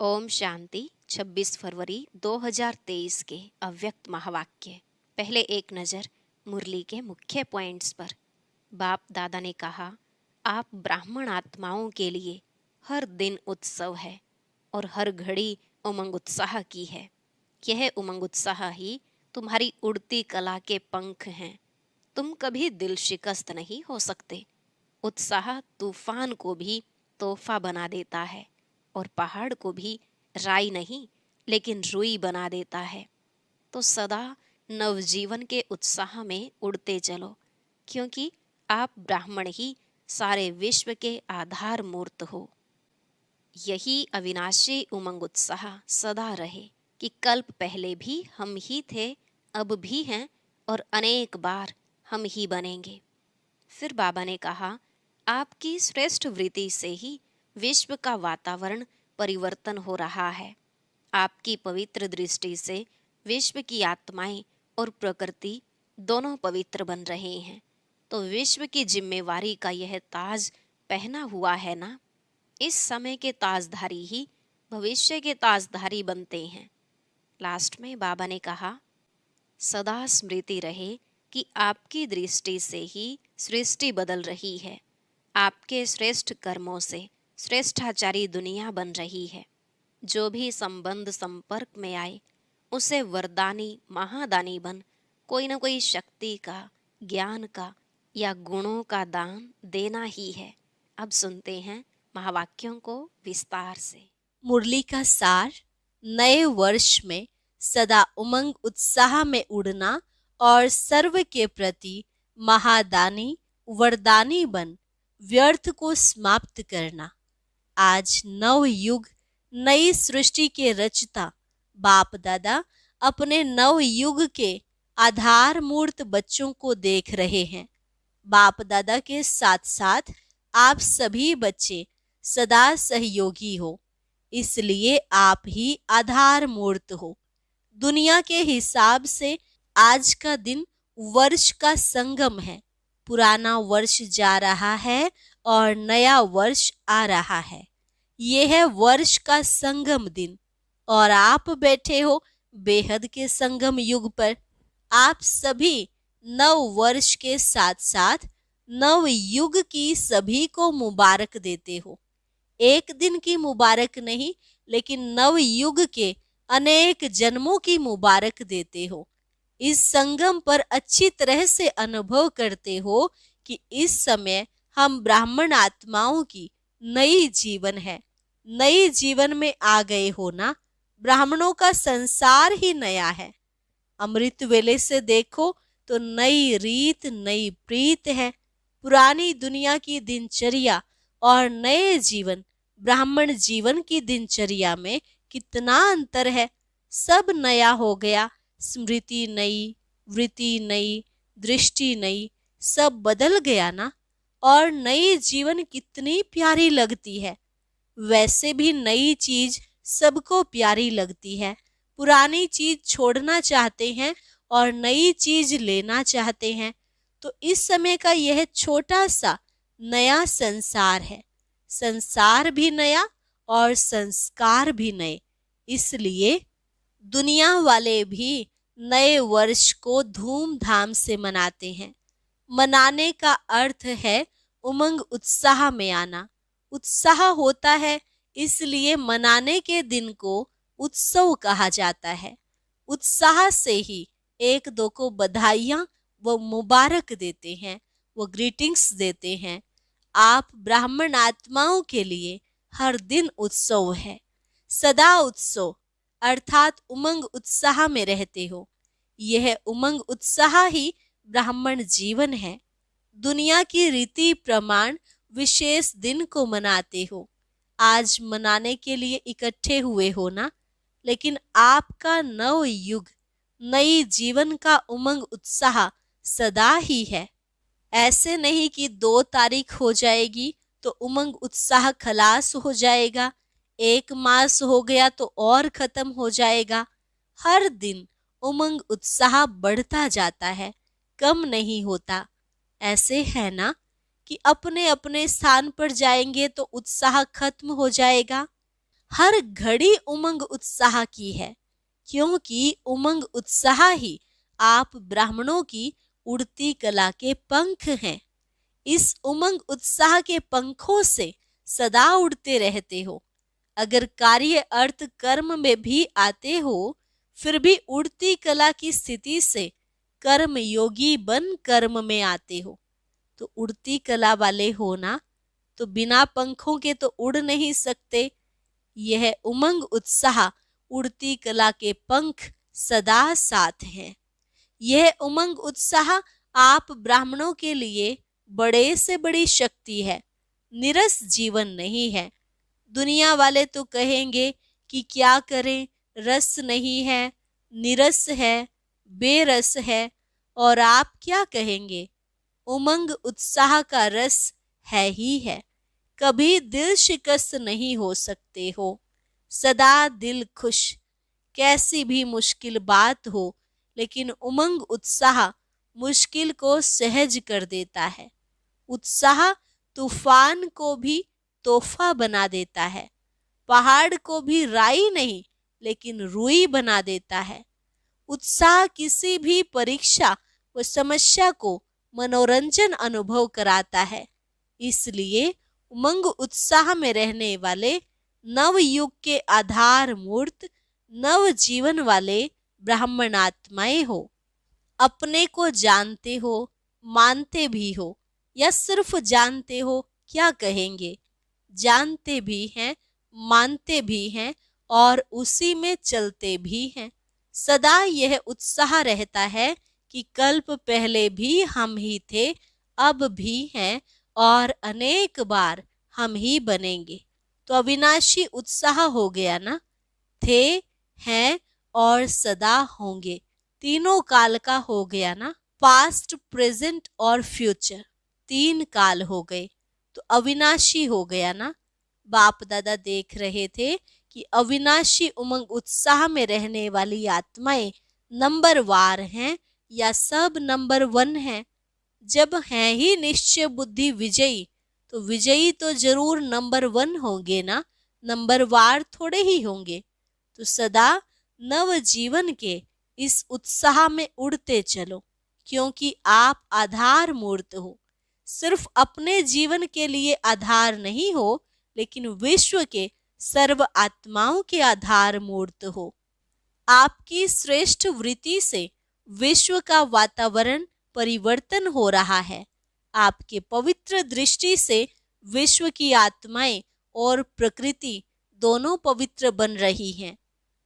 ओम शांति। 26 फरवरी 2023 के अव्यक्त महावाक्य। पहले एक नज़र मुरली के मुख्य पॉइंट्स पर। बाप दादा ने कहा, आप ब्राह्मण आत्माओं के लिए हर दिन उत्सव है और हर घड़ी उमंग उत्साह की है। यह उमंग उत्साह ही तुम्हारी उड़ती कला के पंख हैं। तुम कभी दिल शिकस्त नहीं हो सकते। उत्साह तूफान को भी तोहफा बना देता है और पहाड़ को भी राई नहीं लेकिन रुई बना देता है। तो सदा नवजीवन के उत्साह में उड़ते चलो, क्योंकि आप ब्राह्मण ही सारे विश्व के आधार मूर्त हो। यही अविनाशी उमंग उत्साह सदा रहे कि कल्प पहले भी हम ही थे, अब भी हैं और अनेक बार हम ही बनेंगे। फिर बाबा ने कहा, आपकी श्रेष्ठ वृत्ति से ही विश्व का वातावरण परिवर्तन हो रहा है। आपकी पवित्र दृष्टि से विश्व की आत्माएं और प्रकृति दोनों पवित्र बन रहे हैं। तो विश्व की जिम्मेवारी का यह ताज पहना हुआ है ना। इस समय के ताजधारी ही भविष्य के ताजधारी बनते हैं। लास्ट में बाबा ने कहा, सदा स्मृति रहे कि आपकी दृष्टि से ही सृष्टि बदल रही है। आपके श्रेष्ठ कर्मों से श्रेष्ठाचारी दुनिया बन रही है। जो भी संबंध संपर्क में आए उसे वरदानी महादानी बन कोई न कोई शक्ति का, ज्ञान का या गुणों का दान देना ही है। अब सुनते हैं महावाक्यों को विस्तार से। मुरली का सार। नए वर्ष में सदा उमंग उत्साह में उड़ना और सर्व के प्रति महादानी वरदानी बन व्यर्थ को समाप्त करना। आज नव युग नई सृष्टि के रचता बाप दादा अपने नव युग के आधार मूर्त बच्चों को देख रहे हैं। बाप दादा के साथ साथ आप सभी बच्चे सदा सहयोगी हो, इसलिए आप ही आधार मूर्त हो। दुनिया के हिसाब से आज का दिन वर्ष का संगम है। पुराना वर्ष जा रहा है और नया वर्ष आ रहा है। यह है वर्ष का संगम दिन और आप बैठे हो बेहद के संगम युग पर। आप सभी नव वर्ष के साथ साथ नव युग की सभी को मुबारक देते हो। एक दिन की मुबारक नहीं, लेकिन नव युग के अनेक जन्मों की मुबारक देते हो। इस संगम पर अच्छी तरह से अनुभव करते हो कि इस समय हम ब्राह्मण आत्माओं की नई जीवन है। नई जीवन में आ गए हो ना। ब्राह्मणों का संसार ही नया है। अमृत वेले से देखो तो नई रीत नई प्रीत है। पुरानी दुनिया की दिनचर्या और नए जीवन ब्राह्मण जीवन की दिनचर्या में कितना अंतर है। सब नया हो गया। स्मृति नई, वृत्ति नई, दृष्टि नई, सब बदल गया ना। और नई जीवन कितनी प्यारी लगती है। वैसे भी नई चीज सबको प्यारी लगती है। पुरानी चीज छोड़ना चाहते हैं और नई चीज लेना चाहते हैं। तो इस समय का यह छोटा सा नया संसार है। संसार भी नया और संस्कार भी नए। इसलिए दुनिया वाले भी नए वर्ष को धूमधाम से मनाते हैं। मनाने का अर्थ है उमंग उत्साह में आना। उत्साह होता है, इसलिए मनाने के दिन को उत्सव कहा जाता है। उत्साह से ही एक दो को बधाइयाँ व मुबारक देते हैं, वो ग्रीटिंग्स देते हैं। आप ब्राह्मण आत्माओं के लिए हर दिन उत्सव है। सदा उत्सव अर्थात उमंग उत्साह में रहते हो। यह उमंग उत्साह ही ब्राह्मण जीवन है। दुनिया की रीति प्रमाण विशेष दिन को मनाते हो। आज मनाने के लिए इकट्ठे हुए हो ना। लेकिन आपका नव युग नई जीवन का उमंग उत्साह सदा ही है। ऐसे नहीं कि 2 तारीख हो जाएगी तो उमंग उत्साह खलास हो जाएगा। 1 मास हो गया तो और खत्म हो जाएगा। हर दिन उमंग उत्साह बढ़ता जाता है, कम नहीं होता। ऐसे है ना कि अपने अपने स्थान पर जाएंगे तो उत्साह खत्म हो जाएगा। हर घड़ी उमंग उत्साह की है, क्योंकि उमंग उत्साह ही आप ब्राह्मणों की उड़ती कला के पंख हैं। इस उमंग उत्साह के पंखों से सदा उड़ते रहते हो। अगर कार्य अर्थ कर्म में भी आते हो, फिर भी उड़ती कला की स्थिति से कर्म योगी बन कर्म में आते हो। तो उड़ती कला वाले हो ना, तो बिना पंखों के तो उड़ नहीं सकते। यह उमंग उत्साह उड़ती कला के पंख सदा साथ है। यह उमंग उत्साह आप ब्राह्मणों के लिए बड़े से बड़ी शक्ति है, निरस जीवन नहीं है। दुनिया वाले तो कहेंगे कि क्या करें, रस नहीं है, निरस है, बेरस है। और आप क्या कहेंगे? उमंग उत्साह का रस है ही है। कभी दिल शिकस्त नहीं हो सकते हो, सदा दिल खुश। कैसी भी मुश्किल बात हो, लेकिन उमंग उत्साह मुश्किल को सहज कर देता है। उत्साह तूफान को भी तोहफा बना देता है। पहाड़ को भी राई नहीं, लेकिन रुई बना देता है। उत्साह किसी भी परीक्षा व समस्या को मनोरंजन अनुभव कराता है। इसलिए उमंग उत्साह में रहने वाले नव युग के आधार मूर्त नव जीवन वाले ब्राह्मण आत्माएं हो। अपने को जानते हो, मानते भी हो, या सिर्फ जानते हो, क्या कहेंगे? जानते भी हैं, मानते भी हैं और उसी में चलते भी हैं। सदा यह उत्साह रहता है कि कल्प पहले भी हम ही थे, अब भी हैं और अनेक बार हम ही बनेंगे। तो अविनाशी उत्साह हो गया ना। थे, हैं और सदा होंगे, तीनों काल का हो गया ना। पास्ट, प्रेजेंट और फ्यूचर, तीन काल हो गए, तो अविनाशी हो गया ना। बाप दादा देख रहे थे कि अविनाशी उमंग उत्साह में रहने वाली आत्माएं नंबर वार हैं या सब नंबर 1 हैं। जब हैं ही निश्चय बुद्धि विजयी, तो विजयी तो जरूर नंबर 1 होंगे ना, नंबर वार थोड़े ही होंगे। तो सदा नव जीवन के इस उत्साह में उड़ते चलो, क्योंकि आप आधार मूर्त हो। सिर्फ अपने जीवन के लिए आधार नहीं हो, लेकिन विश्व के सर्व आत्माओं के आधार मूर्त हो। आपकी श्रेष्ठ वृत्ति से विश्व का वातावरण परिवर्तन हो रहा है। आपके पवित्र दृष्टि से विश्व की आत्माएं और प्रकृति दोनों पवित्र बन रही हैं।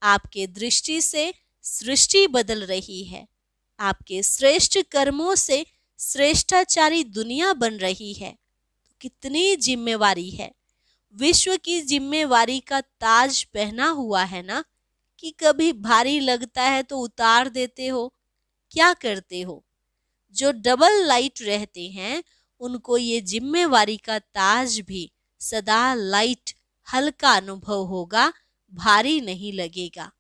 आपके दृष्टि से सृष्टि बदल रही है। आपके श्रेष्ठ कर्मों से श्रेष्ठाचारी दुनिया बन रही है। तो कितनी जिम्मेवारी है। विश्व की जिम्मेवारी का ताज पहना हुआ है ना, कि कभी भारी लगता है तो उतार देते हो। क्या करते हो? जो डबल लाइट रहते हैं, उनको ये जिम्मेवारी का ताज भी सदा लाइट हल्का अनुभव होगा, भारी नहीं लगेगा।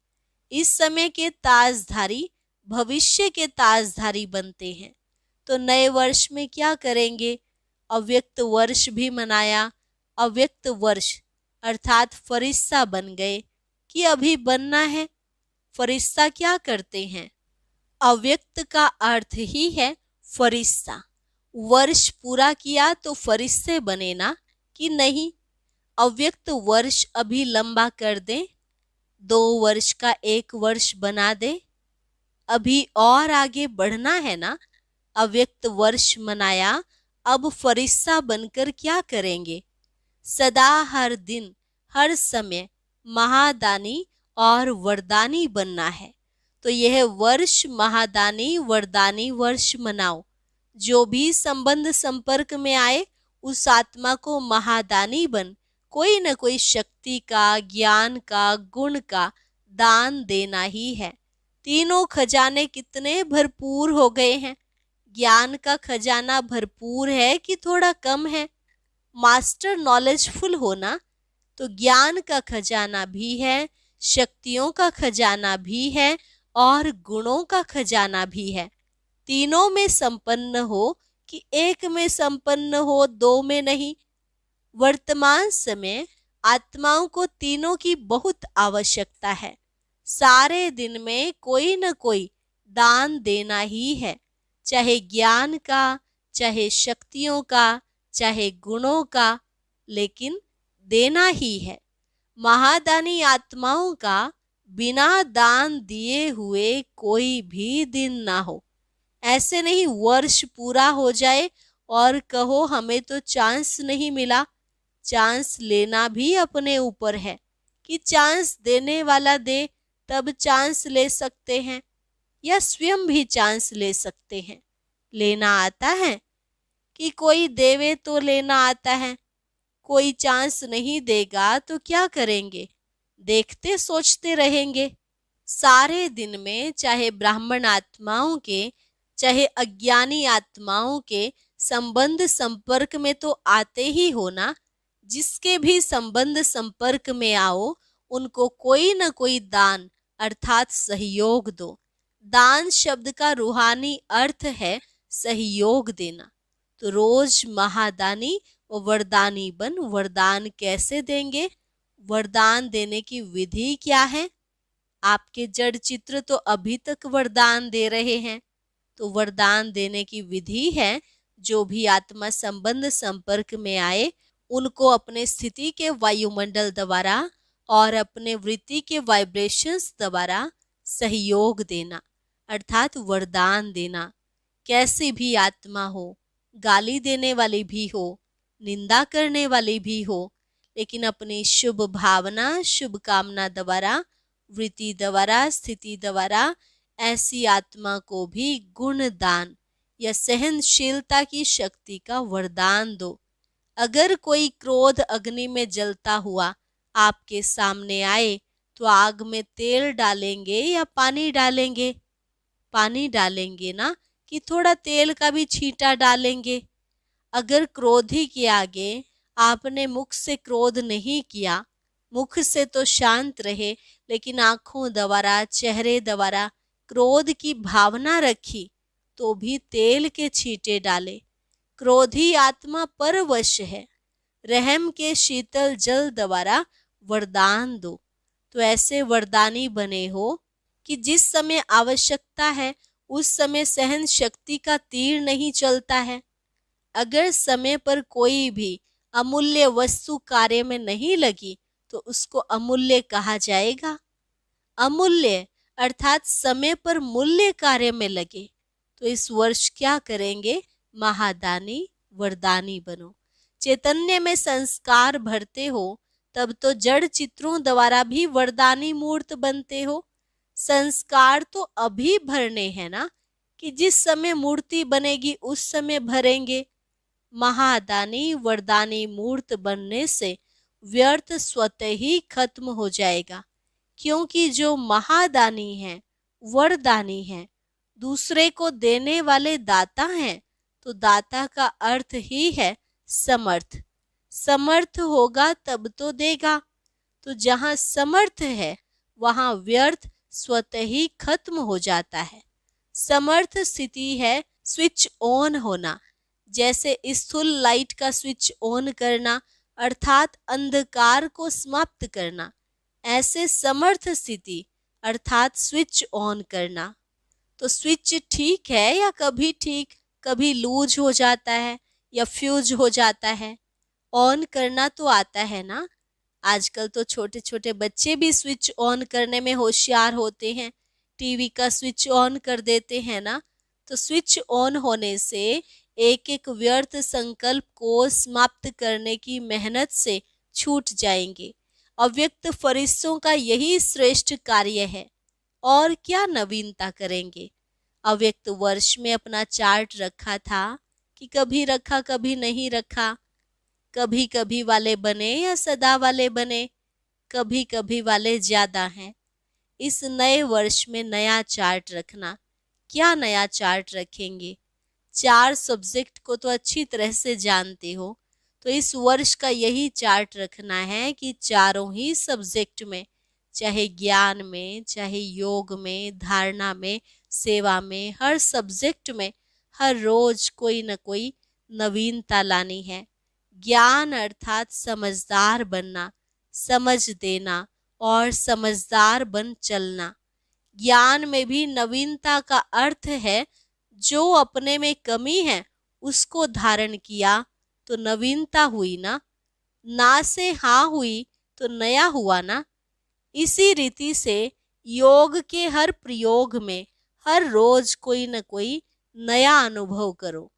इस समय के ताजधारी भविष्य के ताजधारी बनते हैं। तो नए वर्ष में क्या करेंगे? अव्यक्त वर्ष भी मनाया। अव्यक्त वर्ष अर्थात फरिश्ता बन गए कि अभी बनना है। फरिश्ता क्या करते हैं? अव्यक्त का अर्थ ही है फरिश्ता। वर्ष पूरा किया तो फरिश्ते बने ना, कि नहीं? अव्यक्त वर्ष अभी लंबा कर दें, 2 वर्ष का 1 वर्ष बना दे। अभी और आगे बढ़ना है ना। अव्यक्त वर्ष मनाया, अब फरिश्ता बनकर क्या करेंगे? सदा हर दिन हर समय महादानी और वरदानी बनना है। तो यह वर्ष महादानी वरदानी वर्ष मनाओ। जो भी संबंध संपर्क में आए, उस आत्मा को महादानी बन कोई न कोई शक्ति का, ज्ञान का, गुण का दान देना ही है। तीनों खजाने कितने भरपूर हो गए हैं। ज्ञान का खजाना भरपूर है कि थोड़ा कम है? मास्टर नॉलेजफुल होना, तो ज्ञान का खजाना भी है, शक्तियों का खजाना भी है और गुणों का खजाना भी है। तीनों में संपन्न हो कि एक में संपन्न हो, 2 में नहीं। वर्तमान समय आत्माओं को तीनों की बहुत आवश्यकता है। सारे दिन में कोई न कोई दान देना ही है, चाहे ज्ञान का, चाहे शक्तियों का, चाहे गुणों का, लेकिन देना ही है। महादानी आत्माओं का बिना दान दिए हुए कोई भी दिन ना हो। ऐसे नहीं वर्ष पूरा हो जाए और कहो हमें तो चांस नहीं मिला। चांस लेना भी अपने ऊपर है कि चांस देने वाला दे तब चांस ले सकते हैं, या स्वयं भी चांस ले सकते हैं। लेना आता है कि कोई देवे तो लेना आता है। कोई चांस नहीं देगा तो क्या करेंगे? देखते सोचते रहेंगे। सारे दिन में चाहे ब्राह्मण आत्माओं के, चाहे अज्ञानी आत्माओं के संबंध संपर्क में तो आते ही हो ना। जिसके भी संबंध संपर्क में आओ उनको कोई न कोई दान अर्थात सहयोग दो। दान शब्द का रूहानी अर्थ है सहयोग देना। तो रोज महादानी और वरदानी बन वरदान कैसे देंगे? वरदान देने की विधि क्या है? आपके जड़ चित्र तो अभी तक वरदान दे रहे हैं। तो वरदान देने की विधि है, जो भी आत्मा संबंध संपर्क में आए उनको अपने स्थिति के वायुमंडल द्वारा और अपने वृत्ति के वाइब्रेशंस द्वारा सहयोग देना अर्थात वरदान देना। कैसी भी आत्मा हो, गाली देने वाली भी हो, निंदा करने वाली भी हो, लेकिन अपनी शुभ भावना शुभ कामना द्वारा, वृत्ति द्वारा, स्थिति द्वारा ऐसी आत्मा को भी गुण दान या सहनशीलता की शक्ति का वरदान दो। अगर कोई क्रोध अग्नि में जलता हुआ आपके सामने आए तो आग में तेल डालेंगे या पानी डालेंगे? पानी डालेंगे ना, कि थोड़ा तेल का भी छींटा डालेंगे? अगर क्रोधी के आगे आपने मुख से क्रोध नहीं किया, मुख से तो शांत रहे, लेकिन आंखों द्वारा, चेहरे द्वारा क्रोध की भावना रखी, तो भी तेल के छींटे डाले। क्रोधी आत्मा परवश है। रहम के शीतल जल द्वारा वरदान दो। तो ऐसे वरदानी बने हो कि जिस समय आवश्यकता है उस समय सहन शक्ति का तीर नहीं चलता है। अगर समय पर कोई भी अमूल्य वस्तु कार्य में नहीं लगी तो उसको अमूल्य कहा जाएगा। अमूल्य अर्थात समय पर मूल्य कार्य में लगे। तो इस वर्ष क्या करेंगे? महादानी वरदानी बनो। चैतन्य में संस्कार भरते हो तब तो जड़ चित्रों द्वारा भी वरदानी मूर्त बनते हो। संस्कार तो अभी भरने हैं ना, कि जिस समय मूर्ति बनेगी उस समय भरेंगे। महादानी वरदानी मूर्त बनने से व्यर्थ स्वतः ही खत्म हो जाएगा, क्योंकि जो महादानी है, वरदानी है, दूसरे को देने वाले दाता हैं। तो दाता का अर्थ ही है समर्थ। समर्थ होगा तब तो देगा। तो जहां समर्थ है वहां व्यर्थ स्वतः ही खत्म हो जाता है। समर्थ स्थिति है स्विच ऑन होना। जैसे स्थूल लाइट का स्विच ऑन करना अर्थात अंधकार को समाप्त करना, ऐसे समर्थ स्थिति अर्थात स्विच ऑन करना। तो स्विच ठीक है या कभी ठीक, कभी लूज हो जाता है या फ्यूज हो जाता है। ऑन करना तो आता है ना। आजकल तो छोटे छोटे बच्चे भी स्विच ऑन करने में होशियार होते हैं। टीवी का स्विच ऑन कर देते हैं ना। तो स्विच ऑन होने से एक एक व्यर्थ संकल्प को समाप्त करने की मेहनत से छूट जाएंगे। अव्यक्त फरिश्तों का यही श्रेष्ठ कार्य है। और क्या नवीनता करेंगे? अव्यक्त वर्ष में अपना चार्ट रखा था कि कभी रखा कभी नहीं रखा, कभी कभी वाले बने या सदा वाले बने, कभी कभी वाले ज्यादा हैं। इस नए वर्ष में नया चार्ट रखना। क्या नया चार्ट रखेंगे? 4 सब्जेक्ट को तो अच्छी तरह से जानते हो, तो इस वर्ष का यही चार्ट रखना है कि चारों ही सब्जेक्ट में, चाहे ज्ञान में, चाहे योग में, धारणा में, सेवा में, हर सब्जेक्ट में हर रोज कोई न कोई नवीनता लानी है। ज्ञान अर्थात समझदार बनना, समझ देना और समझदार बन चलना। ज्ञान में भी नवीनता का अर्थ है जो अपने में कमी है उसको धारण किया तो नवीनता हुई ना, ना से हाँ हुई तो नया हुआ ना। इसी रीति से योग के हर प्रयोग में हर रोज कोई न कोई नया अनुभव करो।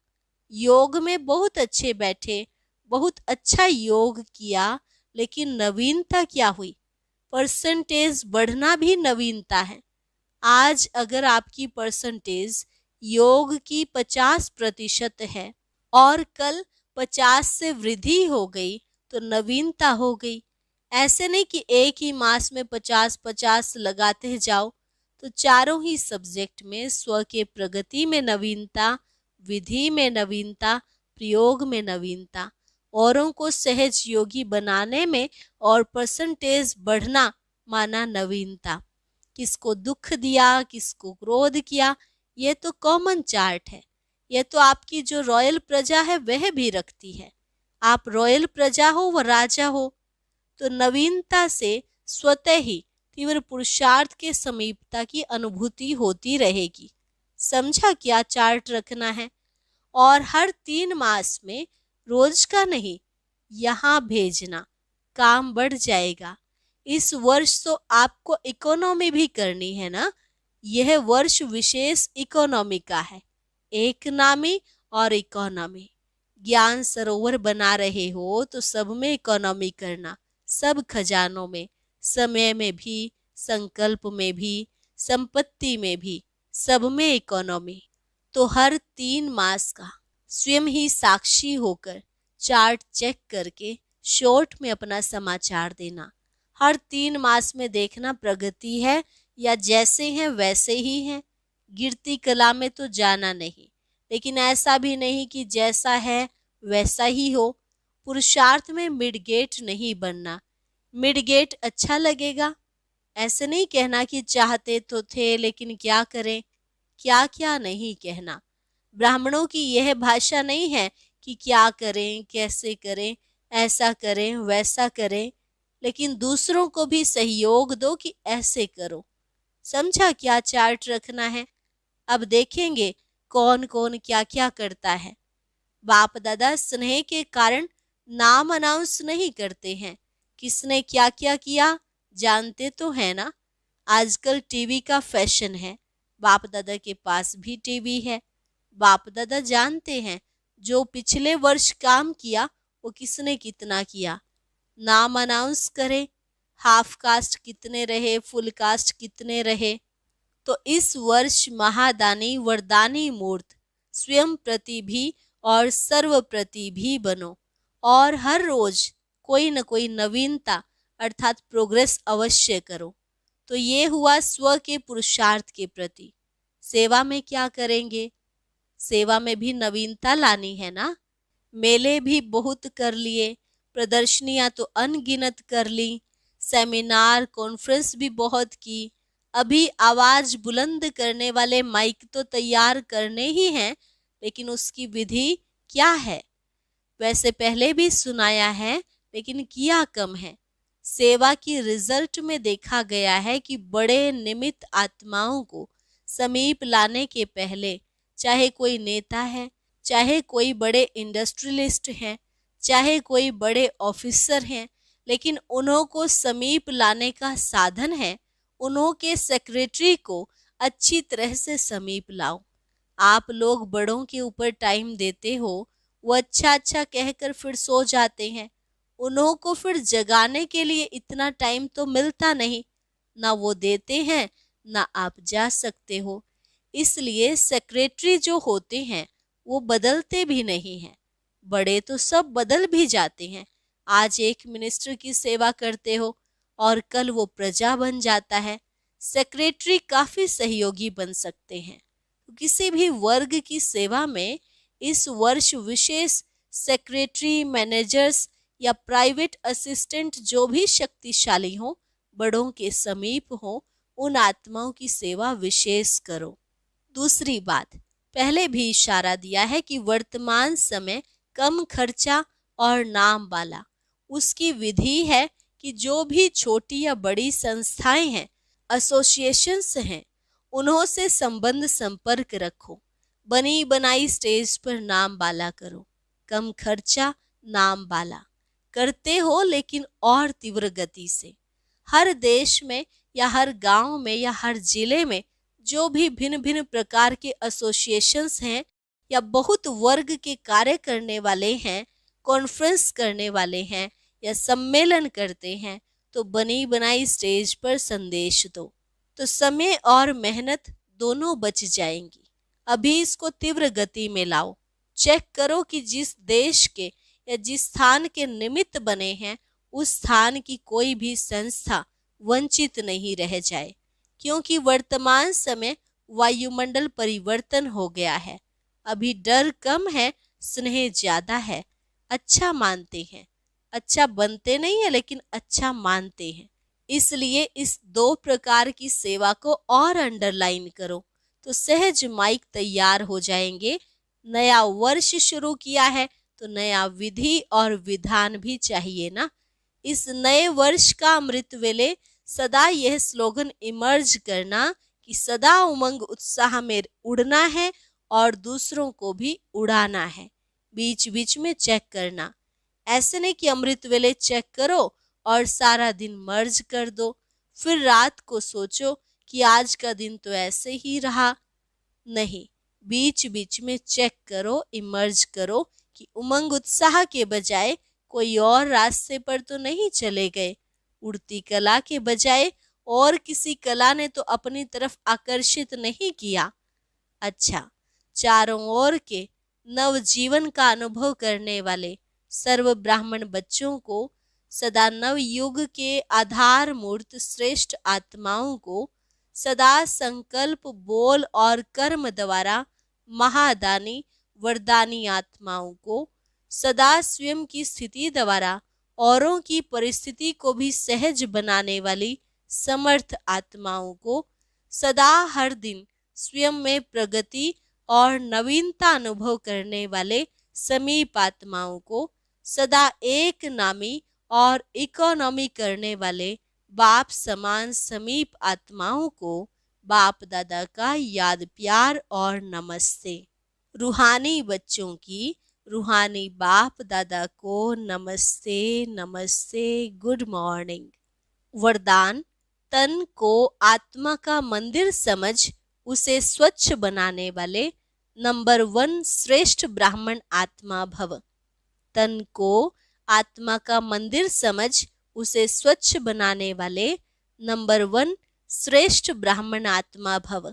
योग में बहुत अच्छे बैठे, बहुत अच्छा योग किया, लेकिन नवीनता क्या हुई? परसेंटेज बढ़ना भी नवीनता है। आज अगर आपकी परसेंटेज योग की 50% है और कल 50 से वृद्धि हो गई तो नवीनता हो गई। ऐसे नहीं कि एक ही मास में 50-50 लगाते जाओ। तो चारों ही सब्जेक्ट में स्व के प्रगति में नवीनता, विधि में नवीनता, प्रयोग में नवीनता, औरों को सहज योगी बनाने में और परसेंटेज बढ़ना माना नवीनता। किसको दुख दिया, किसको क्रोध किया, ये तो कॉमन चार्ट है। ये तो आपकी जो रॉयल प्रजा है वह भी रखती है। आप रॉयल प्रजा हो व राजा हो, तो नवीनता से स्वतः ही तीव्र पुरुषार्थ के समीपता की अनुभूति होती रहेगी। समझा क्या चार्ट रखना है? और हर 3 मास में रोज का नहीं, यहाँ भेजना, काम बढ़ जाएगा। इस वर्ष तो आपको इकोनॉमी भी करनी है ना। यह वर्ष विशेष इकोनॉमी का है, एक नामी और इकोनॉमी। ज्ञान सरोवर बना रहे हो तो सब में इकोनॉमी करना, सब खजानों में, समय में भी, संकल्प में भी, संपत्ति में भी, सब में इकोनॉमी। तो हर 3 मास का स्वयं ही साक्षी होकर चार्ट चेक करके शॉर्ट में अपना समाचार देना। हर 3 मास में देखना प्रगति है या जैसे हैं वैसे ही हैं। गिरती कला में तो जाना नहीं, लेकिन ऐसा भी नहीं कि जैसा है वैसा ही हो। पुरुषार्थ में मिडगेट नहीं बनना। मिडगेट अच्छा लगेगा, ऐसे नहीं कहना कि चाहते तो थे लेकिन क्या करें, क्या क्या नहीं कहना। ब्राह्मणों की यह भाषा नहीं है कि क्या करें, कैसे करें, ऐसा करें, वैसा करें, लेकिन दूसरों को भी सहयोग दो कि ऐसे करो। समझा क्या चार्ट रखना है? अब देखेंगे कौन कौन क्या क्या करता है। बाप दादा स्नेह के कारण नाम अनाउंस नहीं करते हैं। किसने क्या क्या किया जानते तो है ना। आजकल टीवी का फैशन है, बाप दादा के पास भी टीवी है। बाप दादा जानते हैं जो पिछले वर्ष काम किया वो किसने कितना किया। नाम अनाउंस करें, हाफ कास्ट कितने रहे, फुल कास्ट कितने रहे। तो इस वर्ष महादानी वरदानी मूर्त स्वयं प्रति भी और सर्व प्रति भी बनो और हर रोज कोई न कोई नवीनता अर्थात प्रोग्रेस अवश्य करो। तो ये हुआ स्व के पुरुषार्थ के प्रति। सेवा में क्या करेंगे? सेवा में भी नवीनता लानी है ना। मेले भी बहुत कर लिए, प्रदर्शनियां तो अनगिनत कर ली, सेमिनार कॉन्फ्रेंस भी बहुत की। अभी आवाज बुलंद करने वाले माइक तो तैयार करने ही हैं, लेकिन उसकी विधि क्या है? वैसे पहले भी सुनाया है लेकिन किया कम है। सेवा की रिजल्ट में देखा गया है कि बड़े निमित्त आत्माओं को समीप लाने के पहले, चाहे कोई नेता है, चाहे कोई बड़े इंडस्ट्रियलिस्ट हैं, चाहे कोई बड़े ऑफिसर हैं, लेकिन उन्हों को समीप लाने का साधन है उन्हों के सेक्रेटरी को अच्छी तरह से समीप लाओ। आप लोग बड़ों के ऊपर टाइम देते हो, वो अच्छा अच्छा कहकर फिर सो जाते हैं। उन्हों को फिर जगाने के लिए इतना टाइम तो मिलता नहीं, ना वो देते हैं ना आप जा सकते हो। इसलिए सेक्रेटरी जो होते हैं वो बदलते भी नहीं हैं। बड़े तो सब बदल भी जाते हैं। आज एक मिनिस्टर की सेवा करते हो और कल वो प्रजा बन जाता है। सेक्रेटरी काफी सहयोगी बन सकते हैं। किसी भी वर्ग की सेवा में इस वर्ष विशेष सेक्रेटरी, मैनेजर्स या प्राइवेट असिस्टेंट जो भी शक्तिशाली हो, बड़ों के समीप हो, उन आत्माओं की सेवा विशेष करो। दूसरी बात, पहले भी इशारा दिया है कि वर्तमान समय कम खर्चा और नाम वाला। उसकी विधि है कि जो भी छोटी या बड़ी संस्थाएं हैं, एसोसिएशंस हैं, उन्हों से संबंध संपर्क रखो। बनी बनाई स्टेज पर नाम बाला करो। कम खर्चा, नाम बाला करते हो, लेकिन और तीव्र गति से। हर देश में या हर गांव में या हर जिले में जो भी भिन्न भिन्न प्रकार के एसोसिएशंस हैं या बहुत वर्ग के कार्य करने वाले हैं, कॉन्फ्रेंस करने वाले हैं या सम्मेलन करते हैं, तो बनी बनाई स्टेज पर संदेश दो, तो समय और मेहनत दोनों बच जाएंगी। अभी इसको तीव्र गति में लाओ। चेक करो कि जिस देश के या जिस स्थान के निमित्त बने हैं, उस स्थान की कोई भी संस्था वंचित नहीं रह जाए, क्योंकि वर्तमान समय वायुमंडल परिवर्तन हो गया है। अभी डर कम है, स्नेह ज्यादा है। अच्छा मानते हैं, अच्छा बनते नहीं है, लेकिन अच्छा मानते हैं। इसलिए इस 2 प्रकार की सेवा को और अंडरलाइन करो, तो सहज माइक तैयार हो जाएंगे। नया वर्ष शुरू किया है तो नया विधि और विधान भी चाहिए ना। इस नए वर्ष का अमृत वेले सदा यह स्लोगन इमर्ज करना कि सदा उमंग उत्साह में उड़ना है और दूसरों को भी उड़ाना है। बीच बीच में चेक करना, ऐसे नहीं कि अमृत वेले चेक करो और सारा दिन मर्ज कर दो, फिर रात को सोचो कि आज का दिन तो ऐसे ही रहा। नहीं, बीच बीच में चेक करो, इमर्ज करो कि उमंग उत्साह के बजाय कोई और रास्ते पर तो नहीं चले गए। उड़ती कला के बजाय और किसी कला ने तो अपनी तरफ आकर्षित नहीं किया। अच्छा, चारों ओर के नव जीवन का अनुभव करने वाले सर्व ब्राह्मण बच्चों को, सदा नव युग के आधार मूर्त श्रेष्ठ आत्माओं को, सदा संकल्प, बोल और कर्म द्वारा महादानी वरदानी आत्माओं को, सदा स्वयं की स्थिति द्वारा औरों की परिस्थिति को भी सहज बनाने वाली समर्थ आत्माओं को, सदा हर दिन स्वयं में प्रगति और नवीनता अनुभव करने वाले समीप आत्माओं को, सदा एक नामी और इकोनॉमी करने वाले बाप समान समीप आत्माओं को बाप दादा का याद प्यार और नमस्ते। रूहानी बच्चों की रूहानी बाप दादा को नमस्ते नमस्ते, गुड मॉर्निंग। वरदान: तन को आत्मा का मंदिर समझ उसे स्वच्छ बनाने वाले नंबर 1 श्रेष्ठ ब्राह्मण आत्मा भव। तन को आत्मा का मंदिर समझ उसे स्वच्छ बनाने वाले नंबर 1 श्रेष्ठ ब्राह्मण आत्मा भव।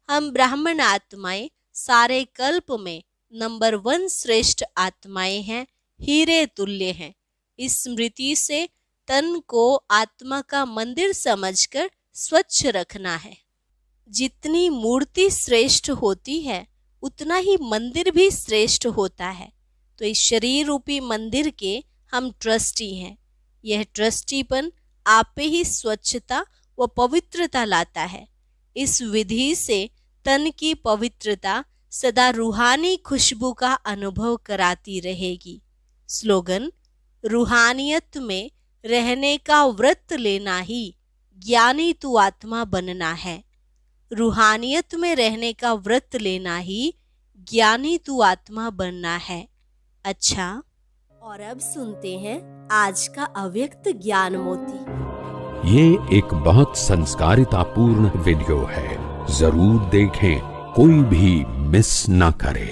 हम ब्राह्मण आत्माएं सारे कल्प में नंबर 1 श्रेष्ठ आत्माएं हैं, हीरे तुल्य हैं। इस स्मृति से तन को आत्मा का मंदिर समझकर स्वच्छ रखना है। जितनी मूर्ति श्रेष्ठ होती है, उतना ही मंदिर भी श्रेष्ठ होता है। तो इस शरीर रूपी मंदिर के हम ट्रस्टी हैं। यह ट्रस्टीपन आप ही स्वच्छता व पवित्रता लाता है। इस विधि से तन की पवित्रता सदा रूहानी खुशबू का अनुभव कराती रहेगी। स्लोगन: रूहानियत में रहने का व्रत लेना ही ज्ञानी तू आत्मा बनना है। रूहानियत में रहने का व्रत लेना ही ज्ञानी तू आत्मा बनना है। अच्छा, और अब सुनते हैं आज का अव्यक्त ज्ञान मोती। ये एक बहुत संस्कारितापूर्ण वीडियो है, जरूर देखें, कोई भी मिस ना करे।